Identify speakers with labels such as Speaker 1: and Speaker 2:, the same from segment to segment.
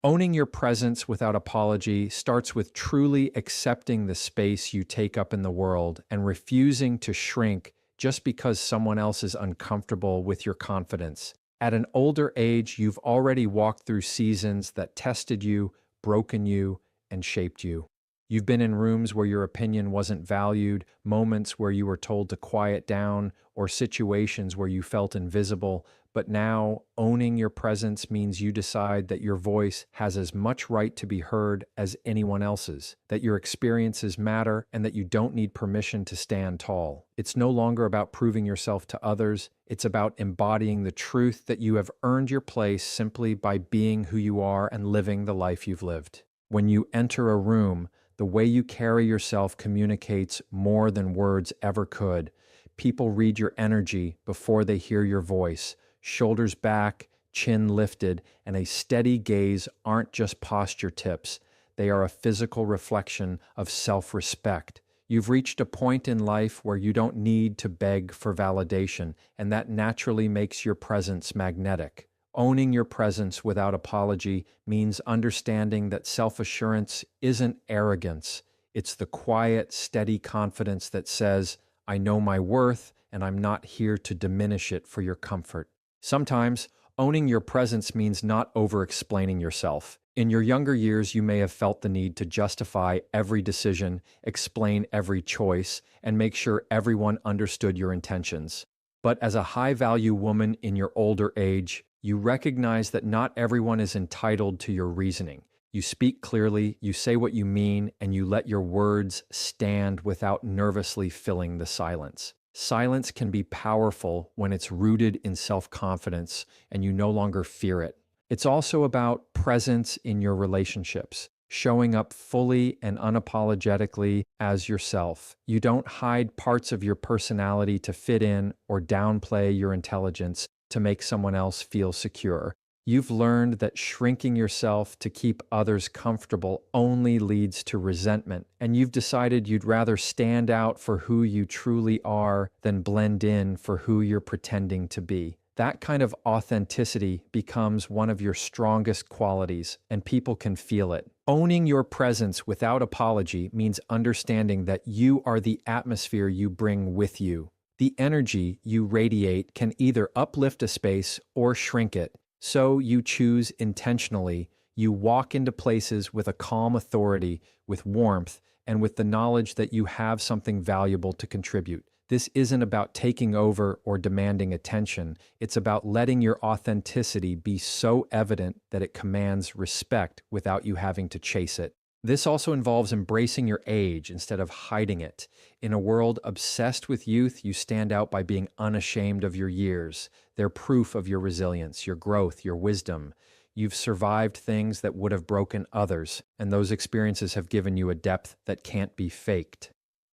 Speaker 1: Owning your presence without apology starts with truly accepting the space you take up in the world and refusing to shrink just because someone else is uncomfortable with your confidence. At an older age, you've already walked through seasons that tested you, broken you, and shaped you. You've been in rooms where your opinion wasn't valued, moments where you were told to quiet down, or situations where you felt invisible. But now, owning your presence means you decide that your voice has as much right to be heard as anyone else's, that your experiences matter, and that you don't need permission to stand tall. It's no longer about proving yourself to others. It's about embodying the truth that you have earned your place simply by being who you are and living the life you've lived. When you enter a room, the way you carry yourself communicates more than words ever could. People read your energy before they hear your voice. Shoulders back, chin lifted, and a steady gaze aren't just posture tips. They are a physical reflection of self-respect. You've reached a point in life where you don't need to beg for validation, and that naturally makes your presence magnetic. Owning your presence without apology means understanding that self-assurance isn't arrogance. It's the quiet, steady confidence that says, I know my worth, and I'm not here to diminish it for your comfort. Sometimes, owning your presence means not over-explaining yourself. In your younger years, you may have felt the need to justify every decision, explain every choice, and make sure everyone understood your intentions. But as a high-value woman in your older age, you recognize that not everyone is entitled to your reasoning. You speak clearly, you say what you mean, and you let your words stand without nervously filling the silence. Silence can be powerful when it's rooted in self-confidence and you no longer fear it. It's also about presence in your relationships, showing up fully and unapologetically as yourself. You don't hide parts of your personality to fit in or downplay your intelligence to make someone else feel secure. You've learned that shrinking yourself to keep others comfortable only leads to resentment, and you've decided you'd rather stand out for who you truly are than blend in for who you're pretending to be. That kind of authenticity becomes one of your strongest qualities, and people can feel it. Owning your presence without apology means understanding that you are the atmosphere you bring with you. The energy you radiate can either uplift a space or shrink it. So you choose intentionally. You walk into places with a calm authority, with warmth, and with the knowledge that you have something valuable to contribute. This isn't about taking over or demanding attention. It's about letting your authenticity be so evident that it commands respect without you having to chase it. This also involves embracing your age instead of hiding it. In a world obsessed with youth, you stand out by being unashamed of your years. They're proof of your resilience, your growth, your wisdom. You've survived things that would have broken others, and those experiences have given you a depth that can't be faked.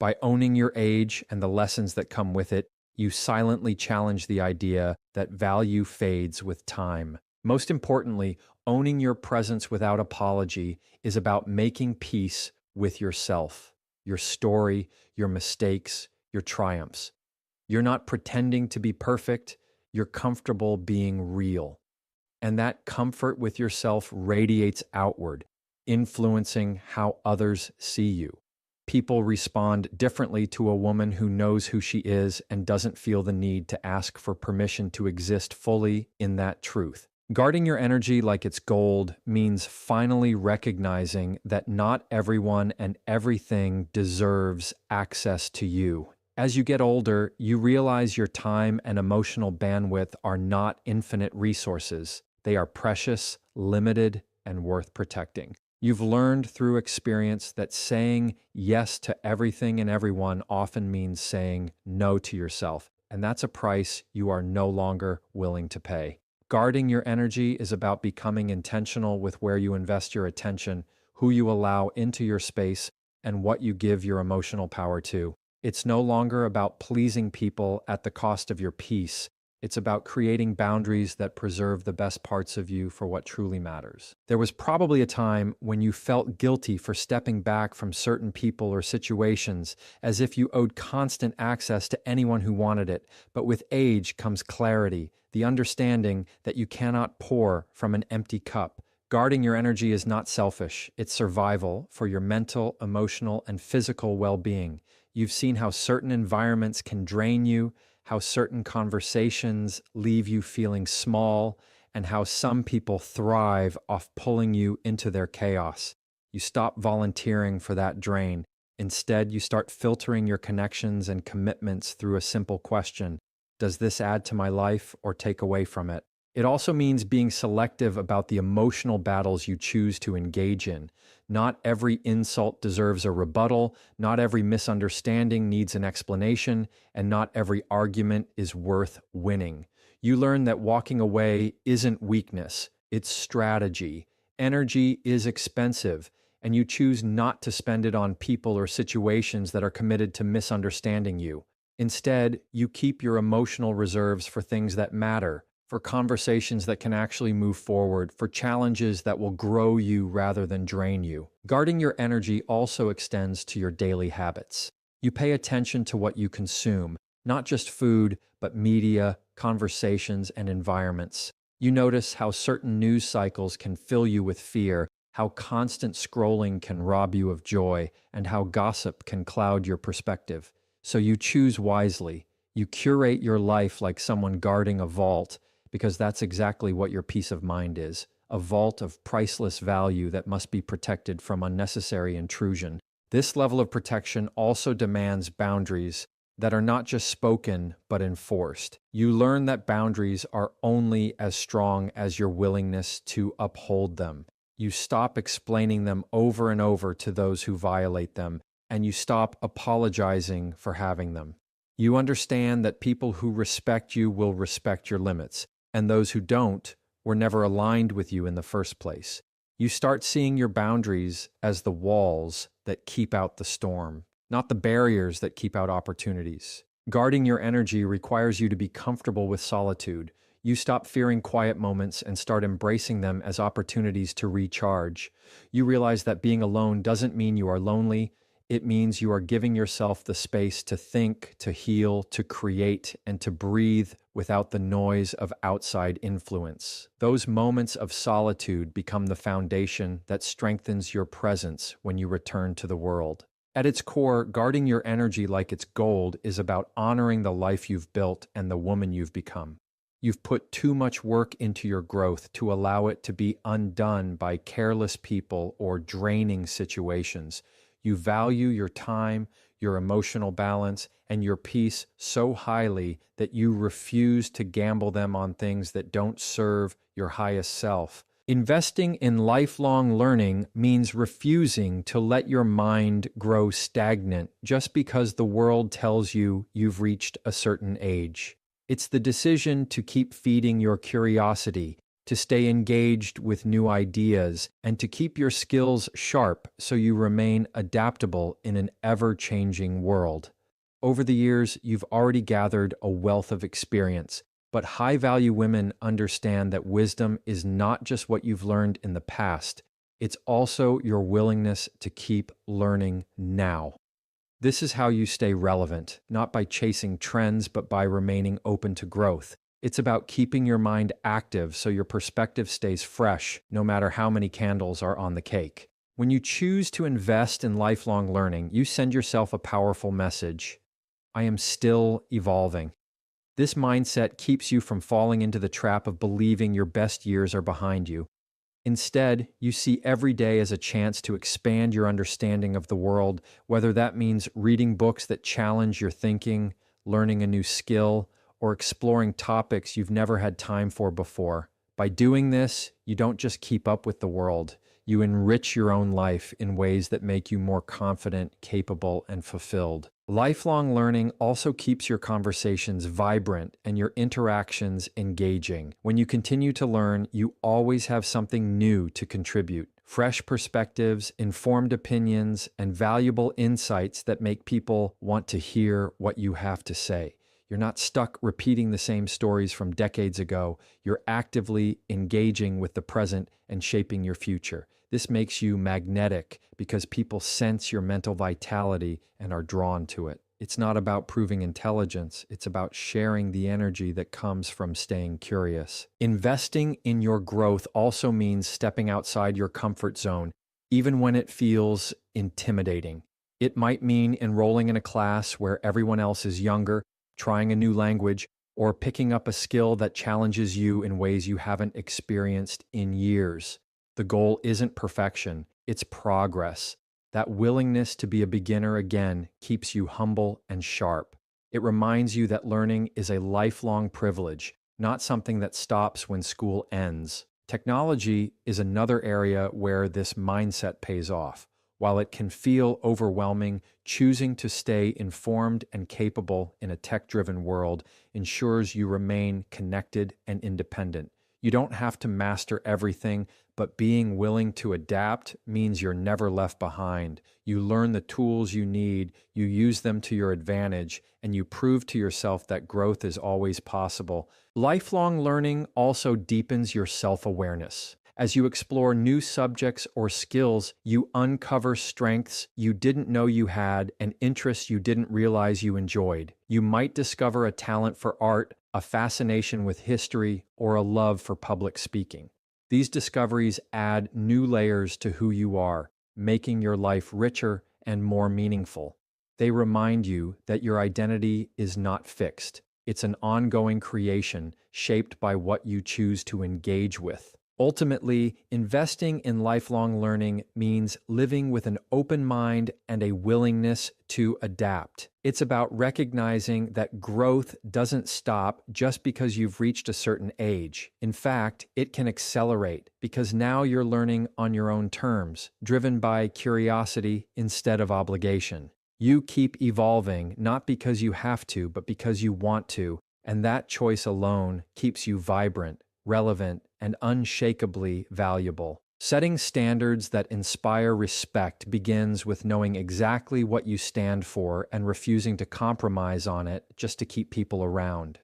Speaker 1: By owning your age and the lessons that come with it, you silently challenge the idea that value fades with time. Most importantly, owning your presence without apology is about making peace with yourself, your story, your mistakes, your triumphs. You're not pretending to be perfect, you're comfortable being real. And that comfort with yourself radiates outward, influencing how others see you. People respond differently to a woman who knows who she is and doesn't feel the need to ask for permission to exist fully in that truth. Guarding your energy like it's gold means finally recognizing that not everyone and everything deserves access to you. As you get older, you realize your time and emotional bandwidth are not infinite resources. They are precious, limited, and worth protecting. You've learned through experience that saying yes to everything and everyone often means saying no to yourself, and that's a price you are no longer willing to pay. Guarding your energy is about becoming intentional with where you invest your attention, who you allow into your space, and what you give your emotional power to. It's no longer about pleasing people at the cost of your peace. It's about creating boundaries that preserve the best parts of you for what truly matters. There was probably a time when you felt guilty for stepping back from certain people or situations, as if you owed constant access to anyone who wanted it. But with age comes clarity, the understanding that you cannot pour from an empty cup. Guarding your energy is not selfish, it's survival for your mental, emotional, and physical well being. You've seen how certain environments can drain you, how certain conversations leave you feeling small, and how some people thrive off pulling you into their chaos. You stop volunteering for that drain. Instead, you start filtering your connections and commitments through a simple question: does this add to my life or take away from it? It also means being selective about the emotional battles you choose to engage in. Not every insult deserves a rebuttal, not every misunderstanding needs an explanation, and not every argument is worth winning. You learn that walking away isn't weakness, it's strategy. Energy is expensive, and you choose not to spend it on people or situations that are committed to misunderstanding you. Instead, you keep your emotional reserves for things that matter, for conversations that can actually move forward, for challenges that will grow you rather than drain you. Guarding your energy also extends to your daily habits. You pay attention to what you consume, not just food, but media, conversations, and environments. You notice how certain news cycles can fill you with fear, how constant scrolling can rob you of joy, and how gossip can cloud your perspective. So you choose wisely. You curate your life like someone guarding a vault, because that's exactly what your peace of mind is, a vault of priceless value that must be protected from unnecessary intrusion. This level of protection also demands boundaries that are not just spoken, but enforced. You learn that boundaries are only as strong as your willingness to uphold them. You stop explaining them over and over to those who violate them, and you stop apologizing for having them. You understand that people who respect you will respect your limits, and those who don't were never aligned with you in the first place. You start seeing your boundaries as the walls that keep out the storm, not the barriers that keep out opportunities. Guarding your energy requires you to be comfortable with solitude. You stop fearing quiet moments and start embracing them as opportunities to recharge. You realize that being alone doesn't mean you are lonely. It means you are giving yourself the space to think, to heal, to create, and to breathe without the noise of outside influence. Those moments of solitude become the foundation that strengthens your presence when you return to the world. At its core, guarding your energy like it's gold is about honoring the life you've built and the woman you've become. You've put too much work into your growth to allow it to be undone by careless people or draining situations. You value your time, your emotional balance, and your peace so highly that you refuse to gamble them on things that don't serve your highest self. Investing in lifelong learning means refusing to let your mind grow stagnant just because the world tells you you've reached a certain age. It's the decision to keep feeding your curiosity, to stay engaged with new ideas, and to keep your skills sharp so you remain adaptable in an ever-changing world. Over the years, you've already gathered a wealth of experience, but high-value women understand that wisdom is not just what you've learned in the past, it's also your willingness to keep learning now. This is how you stay relevant, not by chasing trends, but by remaining open to growth. It's about keeping your mind active so your perspective stays fresh, no matter how many candles are on the cake. When you choose to invest in lifelong learning, you send yourself a powerful message. I am still evolving. This mindset keeps you from falling into the trap of believing your best years are behind you. Instead, you see every day as a chance to expand your understanding of the world, whether that means reading books that challenge your thinking, learning a new skill, or exploring topics you've never had time for before. By doing this, you don't just keep up with the world, you enrich your own life in ways that make you more confident, capable, and fulfilled. Lifelong learning also keeps your conversations vibrant and your interactions engaging. When you continue to learn, you always have something new to contribute. Fresh perspectives, informed opinions, and valuable insights that make people want to hear what you have to say. You're not stuck repeating the same stories from decades ago. You're actively engaging with the present and shaping your future. This makes you magnetic because people sense your mental vitality and are drawn to it. It's not about proving intelligence, it's about sharing the energy that comes from staying curious. Investing in your growth also means stepping outside your comfort zone, even when it feels intimidating. It might mean enrolling in a class where everyone else is younger, trying a new language, or picking up a skill that challenges you in ways you haven't experienced in years. The goal isn't perfection, it's progress. That willingness to be a beginner again keeps you humble and sharp. It reminds you that learning is a lifelong privilege, not something that stops when school ends. Technology is another area where this mindset pays off. While it can feel overwhelming, choosing to stay informed and capable in a tech-driven world ensures you remain connected and independent. You don't have to master everything, but being willing to adapt means you're never left behind. You learn the tools you need, you use them to your advantage, and you prove to yourself that growth is always possible. Lifelong learning also deepens your self-awareness. As you explore new subjects or skills, you uncover strengths you didn't know you had and interests you didn't realize you enjoyed. You might discover a talent for art, a fascination with history, or a love for public speaking. These discoveries add new layers to who you are, making your life richer and more meaningful. They remind you that your identity is not fixed. It's an ongoing creation shaped by what you choose to engage with. Ultimately, investing in lifelong learning means living with an open mind and a willingness to adapt. It's about recognizing that growth doesn't stop just because you've reached a certain age. In fact, it can accelerate because now you're learning on your own terms, driven by curiosity instead of obligation. You keep evolving not because you have to, but because you want to, and that choice alone keeps you vibrant, relevant, and unshakably valuable. Setting standards that inspire respect begins with knowing exactly what you stand for and refusing to compromise on it just to keep people around.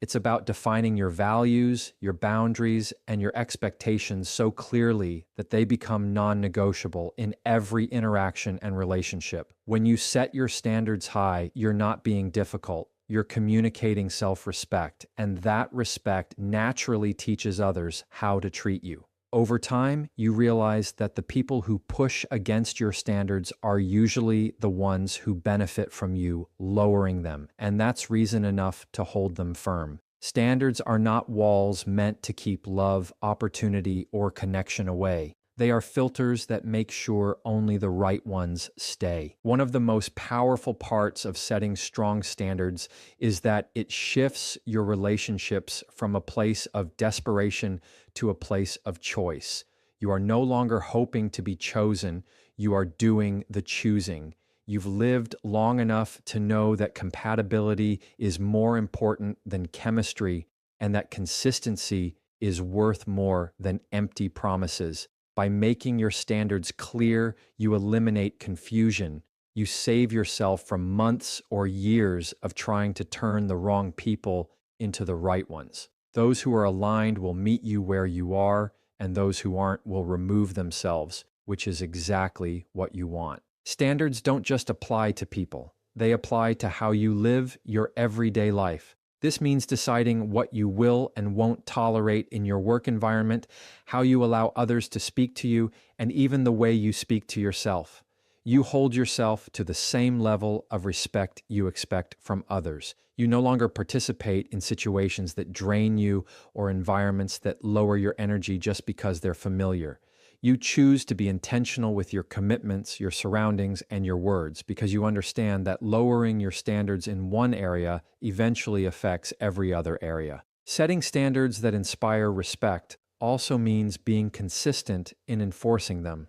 Speaker 1: It's about defining your values, your boundaries, and your expectations so clearly that they become non-negotiable in every interaction and relationship. When you set your standards high, you're not being difficult. You're communicating self-respect, and that respect naturally teaches others how to treat you. Over time, you realize that the people who push against your standards are usually the ones who benefit from you lowering them, and that's reason enough to hold them firm. Standards are not walls meant to keep love, opportunity, or connection away. They are filters that make sure only the right ones stay. One of the most powerful parts of setting strong standards is that it shifts your relationships from a place of desperation to a place of choice. You are no longer hoping to be chosen, you are doing the choosing. You've lived long enough to know that compatibility is more important than chemistry and that consistency is worth more than empty promises. By making your standards clear, you eliminate confusion. You save yourself from months or years of trying to turn the wrong people into the right ones. Those who are aligned will meet you where you are, and those who aren't will remove themselves, which is exactly what you want. Standards don't just apply to people. They apply to how you live your everyday life. This means deciding what you will and won't tolerate in your work environment, how you allow others to speak to you, and even the way you speak to yourself. You hold yourself to the same level of respect you expect from others. You no longer participate in situations that drain you or environments that lower your energy just because they're familiar. You choose to be intentional with your commitments, your surroundings, and your words because you understand that lowering your standards in one area eventually affects every other area. Setting standards that inspire respect also means being consistent in enforcing them.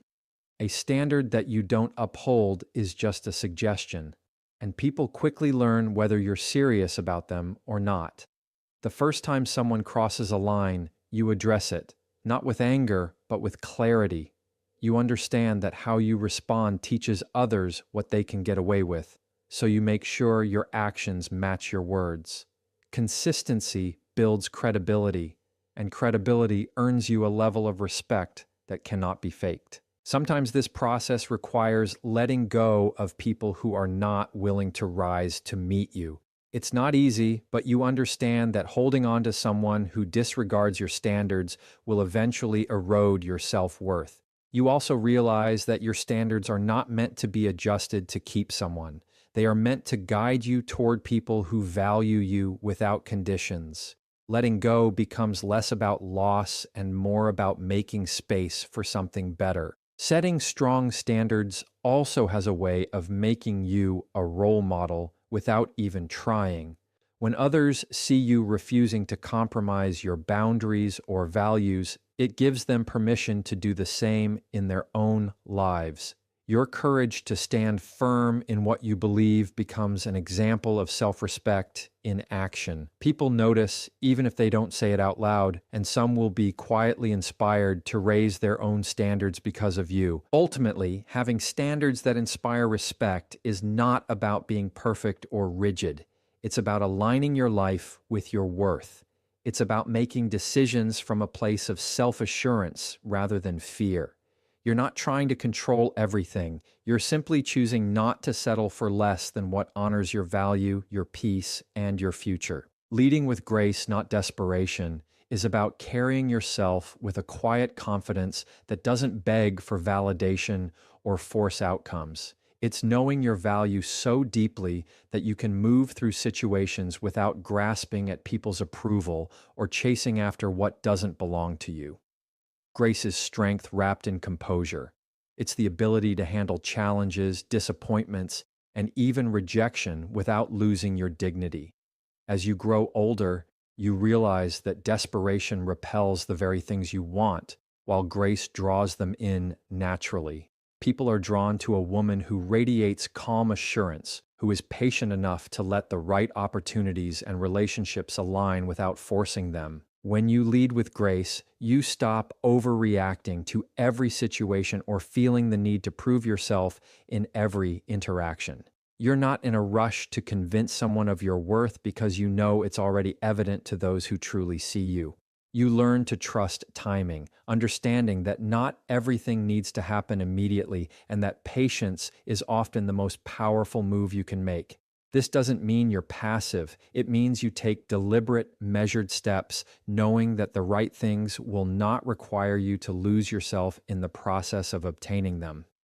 Speaker 1: A standard that you don't uphold is just a suggestion, and people quickly learn whether you're serious about them or not. The first time someone crosses a line, you address it. Not with anger, but with clarity. You understand that how you respond teaches others what they can get away with, so you make sure your actions match your words. Consistency builds credibility, and credibility earns you a level of respect that cannot be faked. Sometimes this process requires letting go of people who are not willing to rise to meet you. It's not easy, but you understand that holding on to someone who disregards your standards will eventually erode your self-worth. You also realize that your standards are not meant to be adjusted to keep someone. They are meant to guide you toward people who value you without conditions. Letting go becomes less about loss and more about making space for something better. Setting strong standards also has a way of making you a role model without even trying. When others see you refusing to compromise your boundaries or values, it gives them permission to do the same in their own lives. Your courage to stand firm in what you believe becomes an example of self-respect in action. People notice, even if they don't say it out loud, and some will be quietly inspired to raise their own standards because of you. Ultimately, having standards that inspire respect is not about being perfect or rigid. It's about aligning your life with your worth. It's about making decisions from a place of self-assurance rather than fear. You're not trying to control everything. You're simply choosing not to settle for less than what honors your value, your peace, and your future. Leading with grace, not desperation, is about carrying yourself with a quiet confidence that doesn't beg for validation or force outcomes. It's knowing your value so deeply that you can move through situations without grasping at people's approval or chasing after what doesn't belong to you. Grace is strength wrapped in composure. It's the ability to handle challenges, disappointments, and even rejection without losing your dignity. As you grow older, you realize that desperation repels the very things you want, while grace draws them in naturally. People are drawn to a woman who radiates calm assurance, who is patient enough to let the right opportunities and relationships align without forcing them. When you lead with grace, you stop overreacting to every situation or feeling the need to prove yourself in every interaction. You're not in a rush to convince someone of your worth because you know it's already evident to those who truly see you. You learn to trust timing, understanding that not everything needs to happen immediately and that patience is often the most powerful move you can make. This doesn't mean you're passive. It means you take deliberate, measured steps, knowing that the right things will not require you to lose yourself in the process of obtaining them.